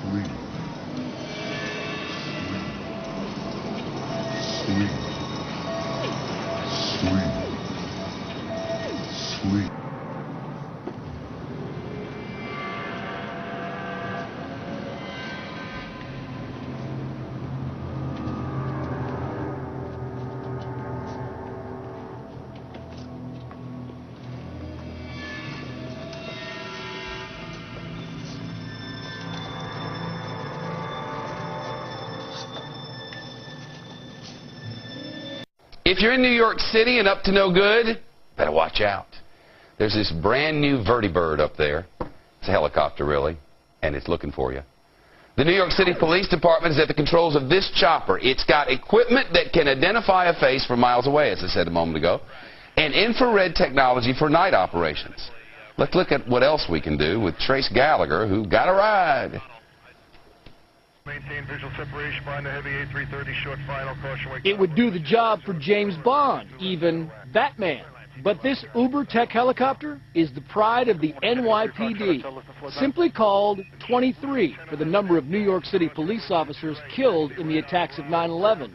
Sleep. Sleep. Sleep. Sleep. Sleep. If you're in New York City and up to no good, better watch out. There's this brand new vertibird up there. It's a helicopter, really, and it's looking for you. The New York City Police Department is at the controls of this chopper. It's got equipment that can identify a face from miles away, as I said a moment ago, and infrared technology for night operations. Let's look at what else we can do with Trace Gallagher, who got a ride. Maintain visual separation behind the heavy A330 short final caution. It would do the job for James Bond, even Batman. But this Uber tech helicopter is the pride of the NYPD, simply called 23 for the number of New York City police officers killed in the attacks of 9/11.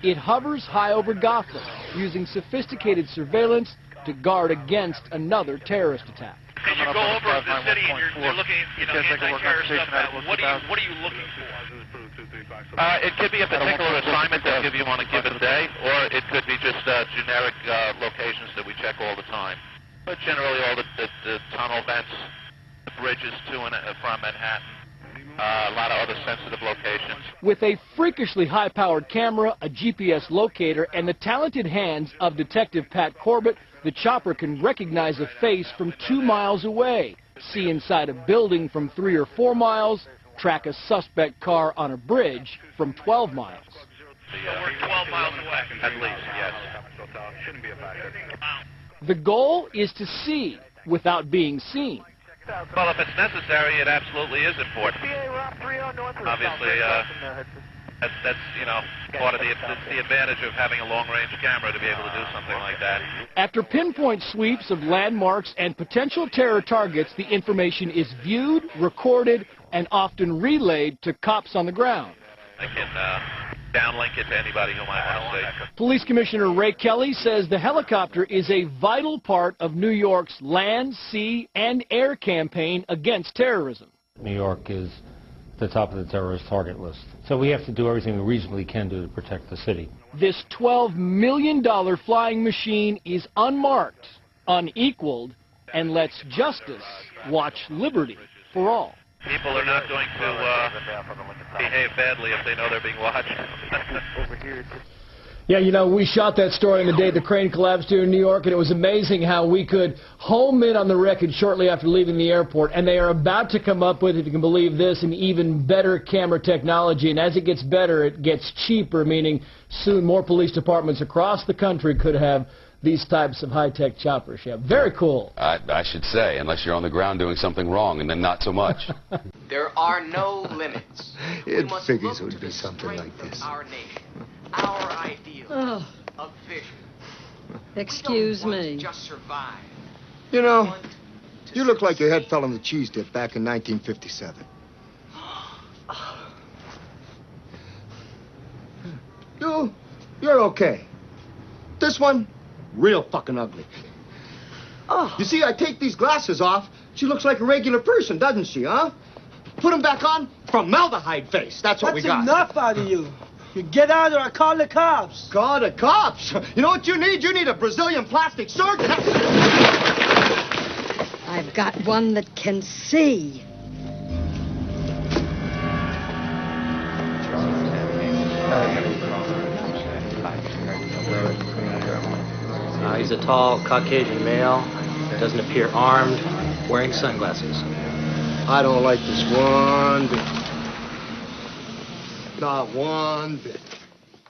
It hovers high over Gotham, using sophisticated surveillance to guard against another terrorist attack. As you go over the city and you're looking, anti-terror stuff, what are you looking for? It could be a particular assignment that you want to give a day, or it could be just generic locations that we check all the time. But generally all the tunnel vents, the bridges to and from Manhattan, a lot of other sensitive locations. With a freakishly high-powered camera, a GPS locator, and the talented hands of Detective Pat Corbett, the chopper can recognize a face from 2 miles away, see inside a building from 3 or 4 miles, track a suspect car on a bridge from 12 miles. We're 12 miles away. At least, yes. The goal is to see without being seen. Well, if it's necessary, it absolutely is important. Obviously, that's part of the advantage of having a long-range camera to be able to do something like that. After pinpoint sweeps of landmarks and potential terror targets, the information is viewed, recorded, and often relayed to cops on the ground. I can downlink it to anybody who might want to see. Police Commissioner Ray Kelly says the helicopter is a vital part of New York's land, sea, and air campaign against terrorism. New York is the top of the terrorist target list. So we have to do everything we reasonably can do to protect the city. This $12 million flying machine is unmarked, unequaled, and lets justice watch liberty for all. People are not going to behave badly if they know they're being watched. Yeah, you know, we shot that story on the day the crane collapsed here in New York, and it was amazing how we could home in on the wreckage shortly after leaving the airport, and they are about to come up with, if you can believe this, an even better camera technology, and as it gets better, it gets cheaper, meaning soon more police departments across the country could have these types of high-tech choppers. Yeah, very cool. I should say, unless you're on the ground doing something wrong, and then not so much. There are no limits. It figures it would be something like this. Our nation, our ideals of vision. Excuse me. Just survive. You know, you look like your head fell on the cheese dip back in 1957. You're okay. This one, real fucking ugly. Oh. You see, I take these glasses off. She looks like a regular person, doesn't she, huh? Put them back on, formaldehyde face. That's what we got. That's enough out of you. You get out or I call the cops. Call the cops? You know what you need? You need a Brazilian plastic surgeon. I've got one that can see. He's a tall Caucasian male, doesn't appear armed, wearing sunglasses. I don't like this one bit. Not one bit.